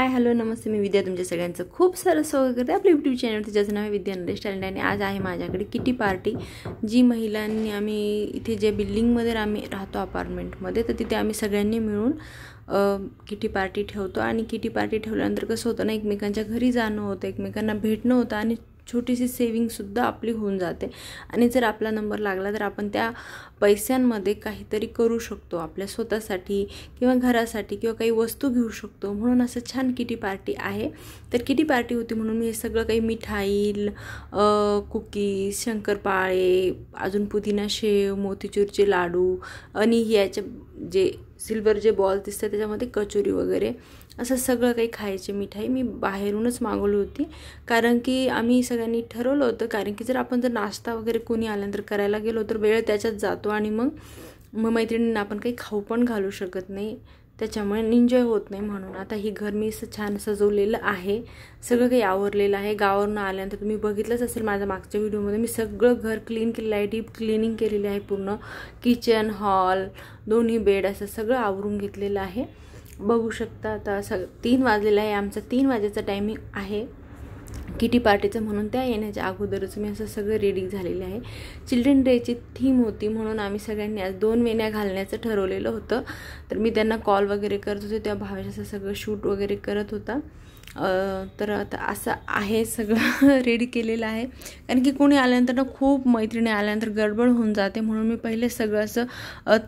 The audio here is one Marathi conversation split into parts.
हाय हॅलो नमस्ते, मी विद्या तुमच्या सगळ्यांचं खूप सारं स्वागत करते आपल्या यूट्यूब चॅनल. त्याचं नाव आहे विद्या नरेश टॅलेंट आणि आज आहे माझ्याकडे किटी पार्टी. जी महिलांनी आम्ही इथे जे बिल्डिंगमध्ये आम्ही राहतो अपार्टमेंटमध्ये, तर तिथे आम्ही सगळ्यांनी मिळून किटी पार्टी ठेवतो. आणि किटी पार्टी ठेवल्यानंतर कसं होतं ना, एकमेकांच्या घरी जाणं होतं, एकमेकांना भेटणं होतं आणि छोटीशी सेविंगसुद्धा आपली होऊन जाते. आणि जर आपला नंबर लागला तर आपण त्या पैशांमध्ये काहीतरी करू शकतो, आपल्या स्वतःसाठी किंवा घरासाठी किंवा काही वस्तू घेऊ शकतो. म्हणून असं छान किटी पार्टी आहे. तर किटी पार्टी होती म्हणून मी हे सगळं काही मिठाई, कुकीज, शंकरपाळे, अजून पुदिना शेव, मोतीचूरचे लाडू आणि याचे जे सिल्वर जे बॉल दिसतात त्याच्यामध्ये कचोरी वगैरे असं सगळं काही खायचे मिठाई मी बाहेरूनच मागवली होती. कारण की आम्ही सगळ्यांनी ठरवलं होतं, कारण की जर नाश्ता वगैरे कोणी आल्यानंतर करायला गेलो तर वेळ त्याच्यात जातो आणि मग मैत्रिणींना आपण काही खाऊ पण घालू शकत नाही, त्याच्यामुळे एन्जॉय होत नाही. म्हणून आता ही घर मी असं छान सजवलेलं आहे, सगळं काही आवरलेलं आहे. गावावरून आल्यानंतर तुम्ही बघितलंच असेल माझ्या मागच्या व्हिडिओमध्ये, मी सगळं घर क्लीन केलेलं आहे, डीप क्लिनिंग केलेली आहे. पूर्ण किचन, हॉल, दोन्ही बेड असं सगळं आवरून घेतलेलं आहे. बघू शकता आता 3 वाजलेलं आहे, आमचा 3 वाजेचा टायमिंग आहे किटी पार्टीचं. म्हणून त्या येण्याच्या अगोदरच मी असं सगळं रेडी झालेलं आहे. चिल्ड्रन डेची थीम होती म्हणून आम्ही सगळ्यांनी आज 2 वेण्या घालण्याचं ठरवलेलं होतं. तर मी त्यांना कॉल वगैरे करत होते, त्या भावेश असं सगळं शूट वगैरे करत होता. तर आता असं आहे, सगळं रेडी केलेलं आहे. कारण की कोणी आल्यानंतर ना खूप मैत्रिणी आल्यानंतर गडबड होऊन जाते, म्हणून मी पहिले सगळं असं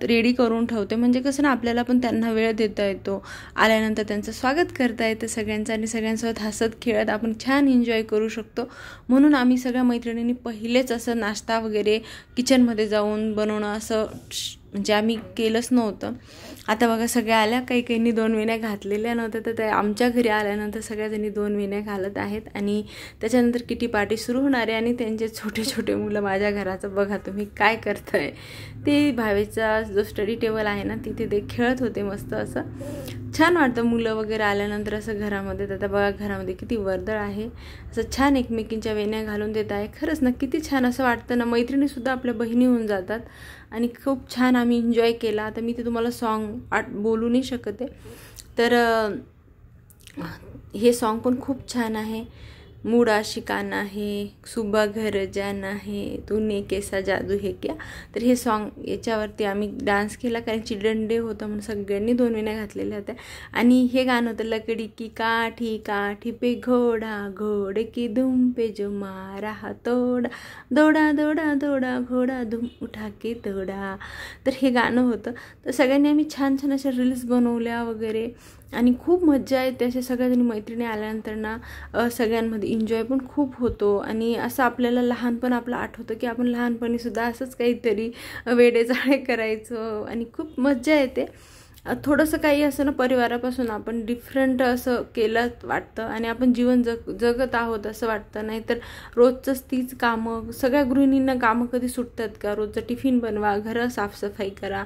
रेडी करून ठेवते. म्हणजे कसं ना, आपल्याला पण त्यांना वेळ देता येतो, आल्यानंतर त्यांचं स्वागत करता येतं सगळ्यांचं आणि सगळ्यांसोबत हसत खेळत आपण छान एन्जॉय करू शकतो. म्हणून आम्ही सगळ्या मैत्रिणींनी पहिलेच असं नाश्ता वगैरे किचनमध्ये जाऊन बनवणं असं म्हणजे आम्ही केलंच नव्हतं. आता बघा सगळ्या आल्या, काहींनी 2 वेण्या घातलेल्या नव्हत्या, तर त्या आमच्या घरी आल्यानंतर सगळ्याजणी 2 वेण्या घालत आहेत. आणि त्याच्यानंतर किटी पार्टी सुरू होणार आहे. आणि त्यांचे छोटे छोटे मुलं माझ्या घराचं बघा तुम्ही काय करताय ते. भावेचा जो स्टडी टेबल आहे ना, तिथे ते खेळत होते मस्त. असं छान वाटतं मुलं वगैरे आल्यानंतर असं घरामध्ये. तर आता बघा घरामध्ये किती वर्दळ आहे, असं छान एकमेकींच्या वेण्या घालून देत आहे. खरंच ना किती छान असं वाटतं ना, मैत्रिणीसुद्धा आपल्या बहिणी होऊन जातात आणि खूप छान आम्ही एन्जॉय केला. आता मी ते तुम्हाला सॉन्ग बोलू नाही शकत आहे, तर हे सॉन्ग पण खूप छान आहे. मुड़ा शिकाना है, सुबह घर जाना है, तूने कैसा जादू है क्या. तर हे सॉन्ग याच्यावरती आम्ही डान्स केला, कारण चिल्ड्रन डे होता म्हणून सगळ्यांनी 2 वेण्या घातलेल्या होत्या. आणि हे गाणं होतं, लकड़ी की काठी काठी पे घोडा, घोड़े की दुम पे जो मारा तोड़ा, दौड़ा दौड़ा दौड़ा घोडा धूम उठा के दौड़ा. तर हे गाणं होतं. तर सगळ्यांनी आम्ही छान छान अशा रील्स बनवल्या वगैरे आणि खूप मज्जा येते. अशा सगळ्याजणी मैत्रिणी आल्यानंतर ना सगळ्यांमध्ये एन्जॉय पण खूप होतो. आणि असं आपल्याला लहानपण आपलं आठवतं की आपण लहानपणीसुद्धा असंच काहीतरी वेडेचाळे करायचो आणि खूप मज्जा येते. थोडंसं काही असं ना, परिवारापासून आपण डिफरंट असं केलं वाटतं आणि आपण जीवन जगत आहोत असं वाटतं. नाहीतर रोजचंच तीच कामं, सगळ्या गृहिणींना कामं कधी सुटतात का? रोजचं टिफिन बनवा, घरं साफसफाई करा,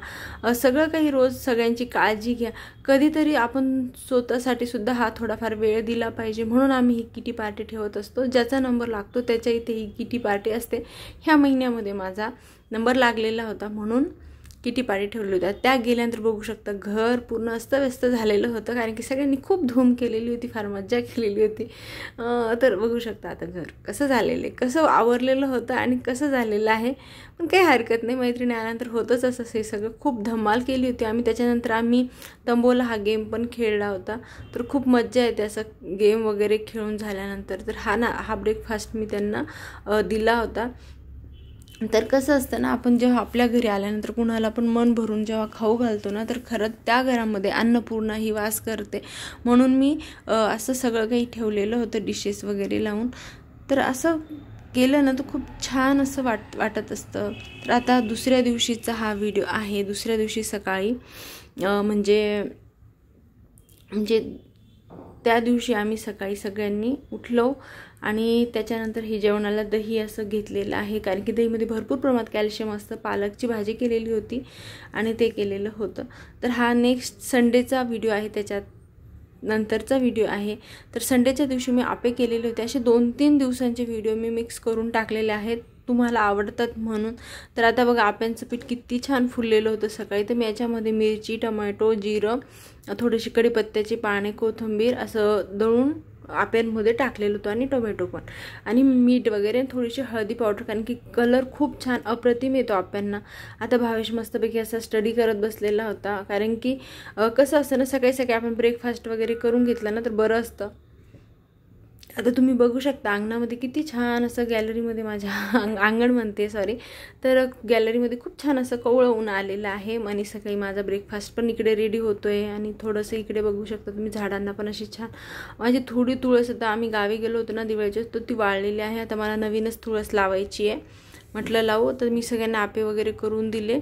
सगळं काही रोज सगळ्यांची काळजी घ्या. कधीतरी आपण स्वतःसाठी सुद्धा हा थोडाफार वेळ दिला पाहिजे. म्हणून आम्ही ही किटी पार्टी ठेवत असतो. ज्याचा नंबर लागतो त्याच्या इथे ही किटी पार्टी असते. ह्या महिन्यामध्ये माझा नंबर लागलेला होता म्हणून किटी पार्टी ठेवली होत्या. त्या गेल्यानंतर बघू शकता घर पूर्ण अस्तव्यस्त झालेलं होतं, कारण की सगळ्यांनी खूप धूम केलेली होती, फार मज्जा केलेली होती. तर बघू शकता आता घर कसं झालेलं आहे, कसं आवरलेलं होतं आणि कसं झालेलं आहे. पण काही हरकत नाही, मैत्रिणी आल्यानंतर होतंच असं हे सगळं. खूप धमाल केली होती आम्ही. त्याच्यानंतर आम्ही तंबोला हा गेम पण खेळला होता. तर खूप मज्जा येते असं गेम वगैरे खेळून झाल्यानंतर. तर हा ब्रेकफास्ट मी त्यांना दिला होता. तर कसं असतं ना, आपण जेव्हा आपल्या घरी आल्यानंतर कुणाला पण मन भरून जेव्हा खाऊ घालतो ना, तर खरंच त्या घरामध्ये अन्नपूर्णा ही वास करते. म्हणून मी असं सगळं काही ठेवलेलं होतं डिशेस वगैरे लावून. तर असं केलं ना तर खूप छान असं वाटत असतं. तर आता दुसऱ्या दिवशीचा हा व्हिडिओ आहे. दुसऱ्या दिवशी सकाळी म्हणजे त्या दिवशी आम्ही सकाळी सगळ्यांनी उठलो आणि त्याच्यानंतर हे जेवणाला दही असं घेतलेलं आहे, कारण की दहीमध्ये भरपूर प्रमाणात कॅल्शियम असतं. पालकची भाजी केलेली होती आणि ते केलेलं होतं. तर हा नेक्स्ट संडेचा व्हिडिओ आहे, त्याच्यात नंतरचा व्हिडिओ आहे. तर संडेच्या दिवशी मी आपे केलेले होते. असे 2-3 दिवसांचे व्हिडिओ मी मिक्स करून टाकलेले आहेत. तुम्हाला आवडतात म्हणून. तर आता बघा आप्यांचं पीठ किती छान फुललेलं होतं सकाळी. तर मी याच्यामध्ये मिरची, टोमॅटो, जिरं, थोडीशी कढीपत्त्याची पाने, कोथिंबीर असं दळून आप्यांमध्ये टाकलेलं होतं आणि टोमॅटो पण आणि मीठ वगैरे, थोडीशी हळदी पावडर, कारण की कलर खूप छान अप्रतिम येतो आप्यांना. आता भावेश मस्तपैकी असा स्टडी करत बसलेला होता, कारण की कसं असतं ना, सकाळी सकाळी आपण ब्रेकफास्ट वगैरे करून घेतलं ना तर बरं असतं. आता तुम्ही बघू शकता अंगणामध्ये किती छान असं, गॅलरीमध्ये माझ्या अंगण म्हणते सॉरी, तर गॅलरीमध्ये खूप छान असं कोवळं ऊन आलेलं आहे. आणि सकाळी माझा ब्रेकफास्ट पण इकडे रेडी होतोय आणि थोडंसं इकडे बघू शकता तुम्ही झाडांना पण अशी छान माझी थोडी तुळस, आता आम्ही गावी गेलो होतो ना दिवाळीच्या, तर ती वाळलेली आहे. आता मला नवीनच तुळस लावायची आहे, म्हटलं लावू. तर मी सगळ्यांना आपे वगैरे करून दिले.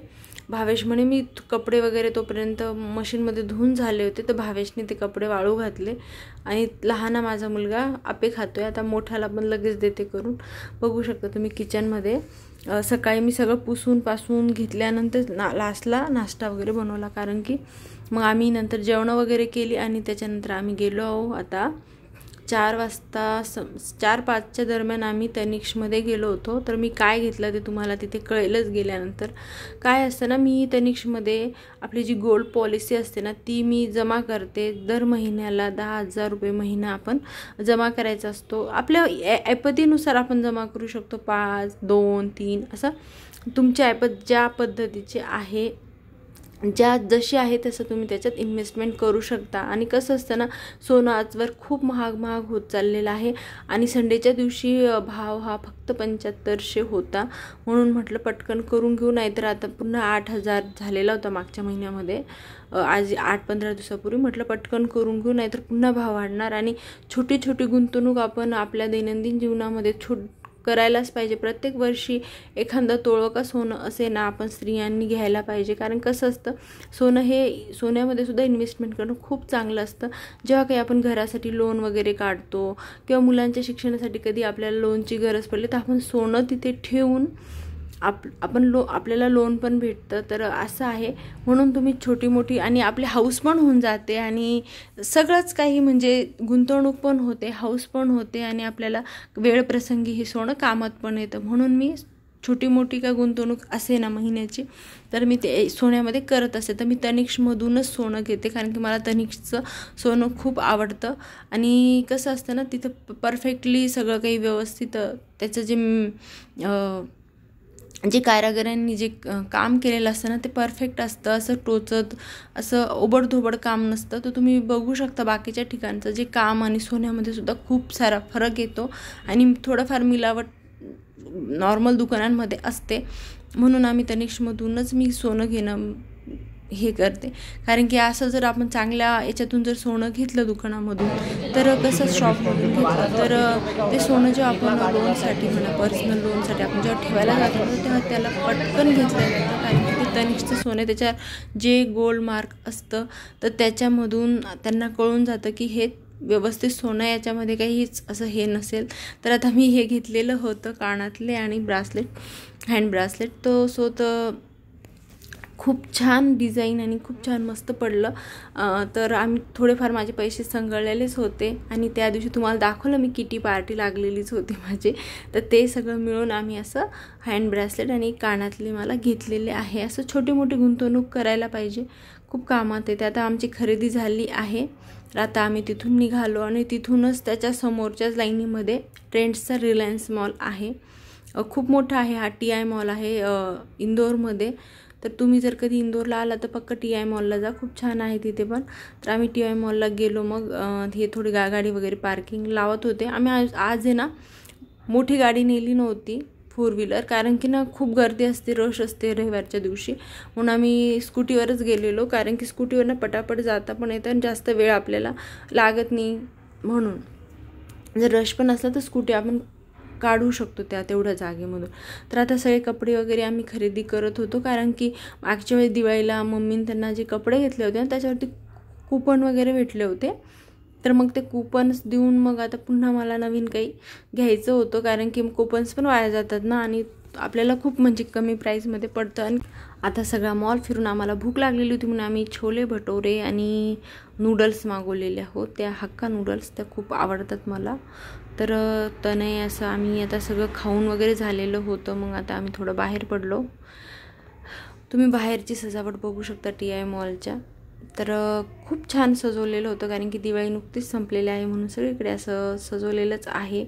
भावेश म्हणे मी कपडे वगैरे तोपर्यंत मशीनमध्ये धुवून झाले होते, तर भावेशने ते कपडे वाळू घातले आणि लहाना माझा मुलगा आपे खातोय. आता मोठ्याला पण लगेच देते करून. बघू शकता तुम्ही किचनमध्ये सकाळी मी सगळं पुसून पासून घेतल्यानंतर लास्टला नाश्ता वगैरे बनवला, कारण की मग आम्ही नंतर जेवण वगैरे केली आणि त्याच्यानंतर आम्ही गेलो आहो. आता 4 वाजता 4-5च्या दरम्यान आम्ही तनिष्कमध्ये गेलो होतो. तर मी काय घेतलं ते तुम्हाला तिथे कळेलच गेल्यानंतर. काय असतं ना, मी तनिष्कमध्ये आपली जी गोल्ड पॉलिसी असते ना ती मी जमा करते. दर महिन्याला 10,000 रुपये महिना आपण जमा करायचा असतो. आपल्या ऐपतीनुसार आपण जमा करू शकतो, 5, 2, 3 असं तुमच्या ऐपत ज्या पद्धतीचे आहे, जशी आहे तसं तुम्ही त्याच्यात इन्व्हेस्टमेंट करू शकता. आणि कसं असतं ना, सोनं आजवर खूप महाग होत चाललेलं आहे आणि संडेच्या दिवशी भाव हा फक्त 7500 होता, म्हणून म्हटलं पटकन करून घेऊ. नाहीतर आता पुन्हा 8000 झालेला होता मागच्या महिन्यामध्ये, आज 8-15 दिवसापूर्वी. म्हटलं पटकन करून घेऊ, नाहीतर पुन्हा भाव वाढणार. आणि छोटी छोटी गुंतवणूक आपण आपल्या दैनंदिन जीवनामध्ये करायलाच पाहिजे. प्रत्येक वर्षी एखादं तोळं का सोनं असे ना आपण स्त्रियांनी घ्यायला पाहिजे, कारण कसं असतं सोन्यामध्ये सुद्धा इन्व्हेस्टमेंट करणं खूप चांगलं असतं. जेव्हा काही आपण घरासाठी लोन वगैरे काढतो किंवा मुलांच्या शिक्षणासाठी कधी आपल्याला लोनची गरज पडली, तर आपण सोनं तिथे ठेवून आपल्याला लोन पण भेटतं. तर असं आहे, म्हणून तुम्ही छोटी मोठी आणि आपली हाऊस पण होऊन जाते आणि सगळंच काही, म्हणजे गुंतवणूक पण होते, हाऊस पण होते आणि आपल्याला वेळ प्रसंगी हे सोनं कामात पण येतं. म्हणून मी छोटी मोठी का गुंतवणूक असे ना महिन्याची, तर मी ते सोन्यामध्ये करत असते. तर मी तनिष्कमधूनच सोनं घेते, कारण की मला तनिष्कचं सोनं खूप आवडतं. आणि कसं असतं ना, तिथं परफेक्टली सगळं काही व्यवस्थित त्याचं जे कारागिरांनी जे काम केलेलं असतं ना ते परफेक्ट असतं, असं टोचत असं ओबडधोबड काम नसतं. तर तुम्ही बघू शकता बाकीच्या ठिकाणचं जे काम आणि सोन्यामध्ये सुद्धा खूप सारा फरक येतो आणि थोडंफार मिलावट नॉर्मल दुकानांमध्ये असते. म्हणून आम्ही तनिष्कमधूनच मी सोनं घेणं हे करते, कारण की असं जर आपण चांगल्या याच्यातून जर सोनं घेतलं दुकानामधून, तर कसं शॉपमधून घेतलं तर ते सोनं जेव्हा आपण लोनसाठी म्हणा, पर्सनल लोनसाठी आपण जेव्हा ठेवायला जातो तेव्हा त्याला पटकन घेतलं जातं, कारण की ते तनिष्कचं सोनं त्याच्यावर जे गोल्ड मार्क असतं तर त्याच्यामधून त्यांना कळून जातं की हे व्यवस्थित सोनं, याच्यामध्ये काहीच असं हे नसेल. तर आता मी हे घेतलेलं होतं कानातले आणि ब्रासलेट, हँड ब्रासलेट. तर खूप छान डिझाईन आणि खूप छान मस्त पडलं. तर आम्ही थोडेफार माझे पैसे संगळलेलेच होते आणि त्या दिवशी तुम्हाला दाखवलं मी किटी पार्टी लागलेलीच होती माझी. तर ते सगळं मिळून आम्ही असं हँड ब्रासलेट आणि कानातले मला घेतलेले आहे. असं छोटी मोठी गुंतवणूक करायला पाहिजे, खूप कामात येते. आता आमची खरेदी झाली आहे. आता आम्ही तिथून निघालो आणि तिथूनच त्याच्या समोरच्याच लाईनीमध्ये ट्रेंड्सचा रिलायन्स मॉल आहे. खूप मोठा आहे हा. TI मॉल आहे इंदोरमध्ये. तर तुम्ही जर कधी इंदोरला आला तर पक्का TI मॉलला जा, खूप छान आहे तिथे पण. तर आम्ही TI मॉलला गेलो. मग हे थोडी गाडी वगैरे पार्किंग लावत होते. आम्ही आज आहे ना मोठी गाडी नेली नव्हती, 4 व्हीलर, कारण की ना खूप गर्दी असते, रश असते रविवारच्या दिवशी. म्हणून आम्ही स्कूटीवरच गेलेलो, कारण की स्कूटीवरनं पटापट जाता पण येतं आणि जास्त वेळ आपल्याला लागत नाही. म्हणून जर रश पण असला तर स्कूटी आपण काढू शकतो तेवढ्या जागेमधून. तर आता सगळे कपडे वगैरे आम्ही खरेदी करत होतो, कारण की मागच्या वेळी दिवाळीला मम्मीने त्यांना जे कपडे घेतले होते ना त्याच्यावरती कूपन वगैरे भेटले होते. तर मग ते कूपन्स देऊन मग आता पुन्हा मला नवीन काही घ्यायचं होतं, कारण की कूपन्स पण वाया जातात ना आणि आपल्याला खूप म्हणजे कमी प्राईसमध्ये पडतं. आणि आता सगळा मॉल फिरून आम्हाला भूक लागलेली होती म्हणून आम्ही छोले भटोरे आणि नूडल्स मागवलेले आहोत. त्या हक्का नूडल्स त्या खूप आवडतात मला. तर तनय असं आम्ही आता सगळं खाऊन वगैरे झालेलं होतं. मग आता आम्ही थोडं बाहेर पडलो. तुम्ही बाहेरची सजावट बघू शकता TI मॉलच्या. तर खूप छान सजवलेलं होतं, कारण की दिवाळी नुकतीच संपलेली आहे म्हणून सगळीकडे असं सजवलेलंच आहे.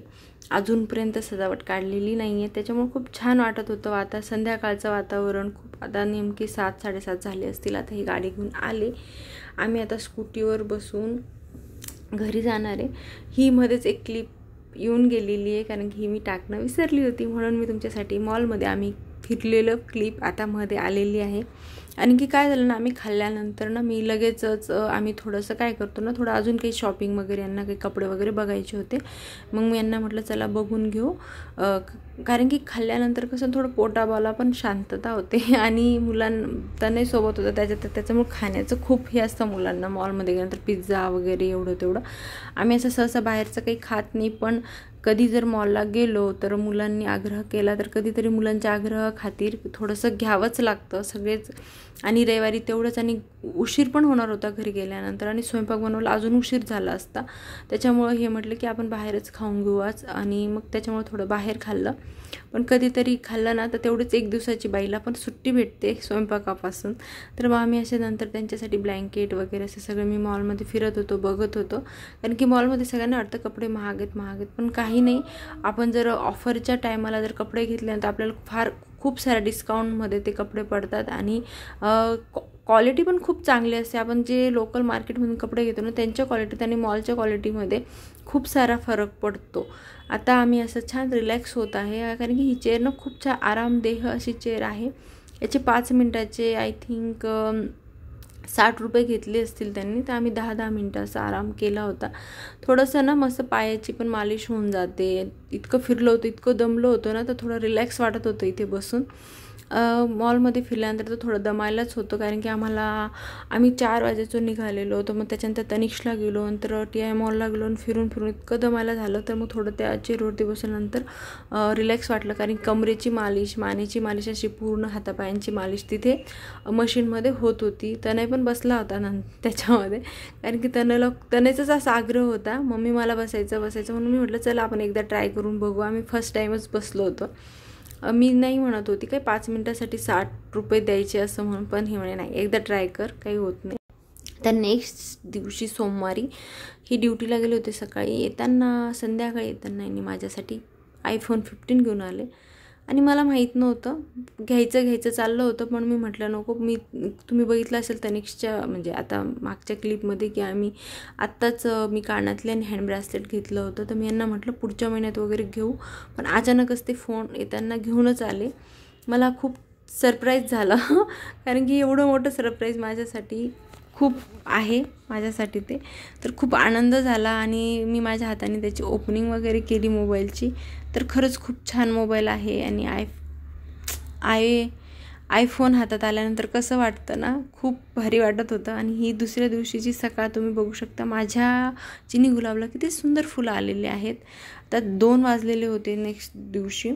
अजूनपर्यंत सजावट काढलेली नाही आहे, त्याच्यामुळे खूप छान वाटत होतं. आता संध्याकाळचं वातावरण खूप, आता नेमके 7-7:30 झाले असतील. आता ही गाडी घेऊन आले. आम्ही आता स्कूटीवर बसून घरी जाणार आहे. ही मध्येच एक क्लिप येऊन गेलेली आहे, कारण की ही मी टाकणं विसरली होती, म्हणून मी तुमच्यासाठी मॉलमध्ये आम्ही फिरलेलं क्लिप आता मध्ये आलेली आहे. आणखी काय झालं ना, आम्ही खाल्ल्यानंतर ना मी लगेचच आम्ही थोडंसं काय करतो ना, थोडं अजून काही शॉपिंग वगैरे, यांना काही कपडे वगैरे बघायचे होते. मग मी यांना म्हटलं चला बघून घेऊ, कारण की खाल्ल्यानंतर कसं थोडं पोटाबाला पण शांतता होते. आणि मुलांना सोबत होतं, त्याच्यामुळे खाण्याचं खूप हे असतं मुलांना. मॉलमध्ये गेल्यानंतर पिझ्झा वगैरे एवढं तेवढं आम्ही असं सहसा बाहेरचं काही खात नाही. पण कधी जर मॉलला गेलो तर मुलांनी आग्रह केला तर कधीतरी मुलांच्या आग्रह खातीर थोडंसं घ्यावंच लागतं सगळेच. आणि रविवारी तेवढंच, आणि उशीर पण होणार होता घरी गेल्यानंतर, आणि स्वयंपाक बनवला अजून उशीर झाला असता. त्याच्यामुळं हे म्हटलं की आपण बाहेरच खाऊन घेऊ आज, आणि मग त्याच्यामुळे थोडं बाहेर खाल्लं. पण कधीतरी खाल्लं ना तर तेवढीच एक दिवसाची बाईला पण सुट्टी भेटते स्वयंपाकापासून. तर मग आम्ही असे नंतर त्यांच्यासाठी ब्लँकेट वगैरे असं सगळं मी मॉलमध्ये फिरत होतो, बघत होतो. कारण की मॉलमध्ये सगळ्यांना वाटतं कपडे महाग आहेत, पण काही नाही. आपण जर ऑफरच्या टायमाला जर कपडे घेतले तर आपल्याला खूप साऱ्या डिस्काउंटमध्ये ते कपडे पडतात, आणि क्वालिटी पण खूप चांगली असते. आपण जे लोकल मार्केटमधून कपडे घेतो ना, त्यांच्या क्वालिटीत आणि मॉलच्या क्वालिटीमध्ये खूप सारा फरक पडतो. आता आम्ही असं छान रिलॅक्स होत आहे, कारण की ही चेअर ना खूप छान आरामदेह अशी चेअर आहे. याचे 5 मिनटाचे आय थिंक 60 रुपये घेतले असतील त्यांनी. तर आम्ही 10-10 मिनटं असा आराम केला होता. थोडंसं ना मस्त पायाची पण मालिश होऊन जाते. इतकं फिरलो होतं, इतकं दमलो होतो ना, तर थोडं रिलॅक्स वाटत होतं इथे बसून. मॉलमध्ये फिरल्यानंतर तर थोडं दमायलाच होतं, कारण की आम्ही 4 वाजेचं निघालेलो होतो. मग त्याच्यानंतर तनिष्कला गेलो, नंतर TI मॉलला गेलो, आणि फिरून इतकं दमायला झालं. तर मग थोडं त्या चेअरवरती बसल्यानंतर रिलॅक्स वाटलं, कारण कमरेची मालिश, मानेची मालिश, अशी पूर्ण हातापायांची मालिश तिथे मशीनमध्ये होत होती. तनय पण बसला होता त्याच्यामध्ये, कारण की तनयचाच असा आग्रह होता, मम्मी मला बसायचं म्हणून मी म्हटलं चला आपण एकदा ट्राय करून बघू. आम्ही फर्स्ट टाईमच बसलो होतो. मी नाही म्हणत होती काय 5 मिनटासाठी 60 रुपये द्यायचे असं म्हणून, पण हे म्हणे नाही, एकदा ट्राय कर, काही होत नाही. तर नेक्स्ट दिवशी सोमवारी ही ड्युटीला गेले होते. सकाळी संध्याकाळी येताना यांनी माझ्यासाठी iPhone 15 घेऊन आले, आणि मला माहीत नव्हतं. घ्यायचं चाललं होतं, पण मी म्हटलं नको. तुम्ही बघितलं असेल तनिष्कच्या म्हणजे आता मागच्या क्लिपमध्ये की आत्ताच मी कानातले आणि हँड ब्रेसलेट घेतलं होतं. तर मी यांना म्हटलं पुढच्या महिन्यात वगैरे घेऊ, पण अचानकच ते फोन येताना घेऊनच आले. मला खूप सरप्राईज झालं, कारण की एवढं मोठं सरप्राईज माझ्यासाठी खूप आहे माझ्यासाठी ते. तर खूप आनंद झाला, आणि मी माझ्या हाताने त्याची ओपनिंग वगैरे केली मोबाईलची. तर खरंच खूप छान मोबाईल आहे, आणि आयफोन हातात आल्यानंतर कसं वाटतं ना, खूप भारी वाटत होतं. आणि ही दुसऱ्या दिवशीची सकाळ तुम्ही बघू शकता. माझ्या चिनी गुलाबला किती सुंदर फुलं आलेले आहेत. तर 2 वाजलेले होते नेक्स्ट दिवशी.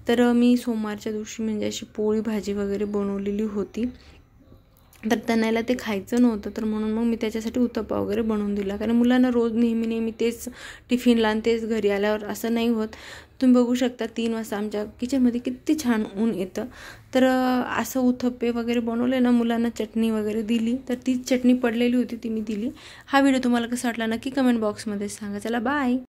तर मी सोमवारच्या दिवशी म्हणजे अशी पोळी भाजी वगैरे बनवलेली होती. तर तनयला ते खायचं नव्हतं, तर म्हणून मग मी त्याच्यासाठी उत्तप्पा वगैरे बनवून दिला, कारण मुलांना रोज नेहमी तेच टिफिनला आणि तेच घरी आल्यावर असं नाही होत. तुम्ही बघू शकता 3 वाजता आमच्या किचनमध्ये किती छान ऊन येतं. तर असं उत्तप्पे वगैरे बनवले ना, मुलांना चटणी वगैरे दिली, तर ती चटणी पडलेली होती ती मी दिली. हा व्हिडिओ तुम्हाला कसा वाटला नक्की कमेंट बॉक्समध्ये सांगा. चला बाय.